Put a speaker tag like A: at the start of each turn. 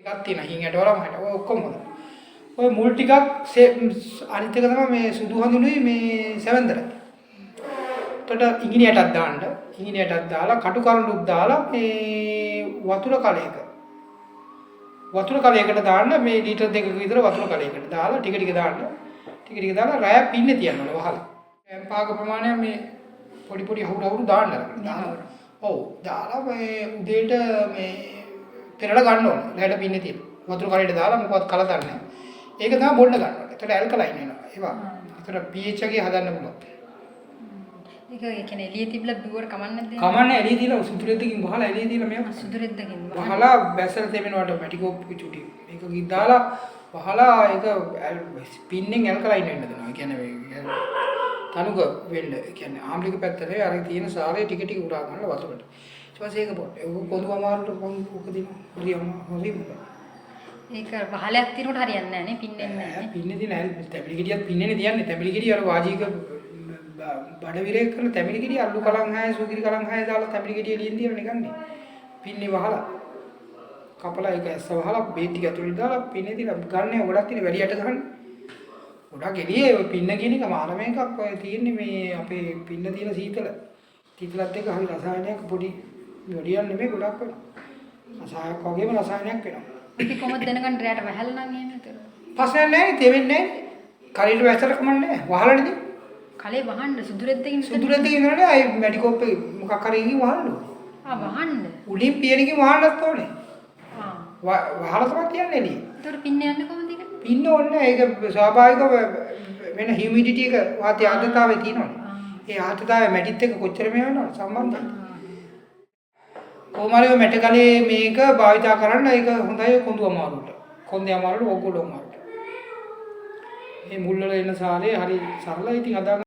A: එකක් තියෙනවා. හිඟට වරම හැට. ඔය ඔක්කොම හොඳයි. ඔය මුල් ටිකක් අනිත් එක තමයි මේ සුදු හඳුනුයි මේ සෙවන්තරයි. එතකොට ඉංගිනියටක් දාන්න. ඉංගිනියටක් දාලා කටු කරඬුක් දාලා මේ වතුර කලයක. වතුර කලයකට දාන්න මේ ලීටර් 2ක විතර වතුර කලයකට දාලා ටික ටික දාන්න. ටික ටික දාලා රැය පින්නේ තියන්න ඕනේ වහලා. පාක ප්‍රමාණය මේ පොඩි පොඩි හුරු දාන්න. ඔව් දාලා මේ උදේට මේ පෙරලා ගන්න ඕනේ. රැයට පින්නේ තියෙන. වතුර කලයට දාලා මොකවත් කලදන්නේ නැහැ. ඒක තමයි බොන්න ගන්න ඕනේ. ඒතර ඇල්කලයින් එනවා. ඒවා. ඒතර pH එකේ හදන්න පුළුවන්.
B: ඒක කියන්නේ එළිය තිබිලා බිව්වට කමන්නේ නැද්ද?
A: කමන්නේ එළිය තියලා සුදුරෙද්දකින් වහලා එළිය තියලා මේක
B: සුදුරෙද්දකින්
A: වහලා බැසල තෙමෙනවට මැටිකෝප් චුටි. මේක ගිහලා වහලා ඒක පින්නෙන් ඇල්කලයින් වෙන්න දෙනවා. ඒ කියන්නේ මේ තනුක වෙන්න. ඒ කියන්නේ ආම්ලික පැත්තේ අර තියෙන සාරේ ටික ටික උරා ගන්න වතුරට. ඊට පස්සේ ඒක පොඩ්ඩ. ඒක කොඳු අමාරුට කොක දිනවා. හරියම.
B: ඒක වහලයක් තියනකොට හරියන්නේ නැහැ නේ පින්නෙන්නේ නැහැ.
A: පින්නේ තියෙන තැඹිලි ගෙඩියක් පින්නේනේ තියන්නේ. තැඹිලි ගෙඩිය අර වාජික බඩ විරේක කරන තැඹිලි ගෙඩිය අල්ලු කලං හැය සුගිරි කලං හැය දාලා තැඹිලි ගෙඩිය ලියෙන් දිනන්නේ ගන්නේ. පින්නේ වහලා කපලා ඒක ඇස්ස වහලා බේත් ටික ඇතුළේ දාලා පින්නේ දිලා ගන්න ගොඩක් තියෙන වැඩියට ගන්න. ගොඩක් එළියේ ඔය පින්න කියන එක මානම එකක් ඔය තියෙන්නේ මේ අපේ පින්න තියෙන සීතල. සීතලත් එක්ක හරි රසායනයක් පොඩි වැඩියක් නෙමෙයි ගොඩක් වෙනවා. රසායනයක් වගේම රසායනයක් වෙනවා.
B: අපි කොහොමද දැනගන්න රැයට වැහැලා නම් එහෙම නේද?
A: ප්‍රශ්නයක් නැහැ තෙවෙන්නේ නැහැ. කලින්ට වැසට කමන්නේ වහලනේ.
B: කලේ වහන්න සුදුරෙද්දකින්
A: සුදුරෙද්දකින් ඉන්නනේ අය මෙඩිකෝප් එක මොකක් හරි එකකින් වහන්න ඕනේ.
B: වහන්න.
A: උඩින් පියනකින් වහන්නත් ඕනේ. වහලා තමයි තියන්නේ එළිය.
B: ඒතර පින්න යන්නේ කොහොමද ඒක?
A: පින්න ඕනේ ඒක ස්වාභාවිකව වෙන හියුමිඩිටි එක වාතය ආර්ද්‍රතාවය තියෙනවනේ. ඒ ආර්ද්‍රතාවය මැටිත් එක්ක කොච්චර මේ වෙනවද සම්බන්ධයි. කොහොම හරි මැට කලේ මේක භාවිතා කරන්න ඒක හොඳයි කොඳු අමාරුවට. කොන්දේ අමාරුවට ඕගොල්ලෝ අමාරුවට. මේ මුල් වල එන සාලේ හරි සරලයි ඉතින් අදා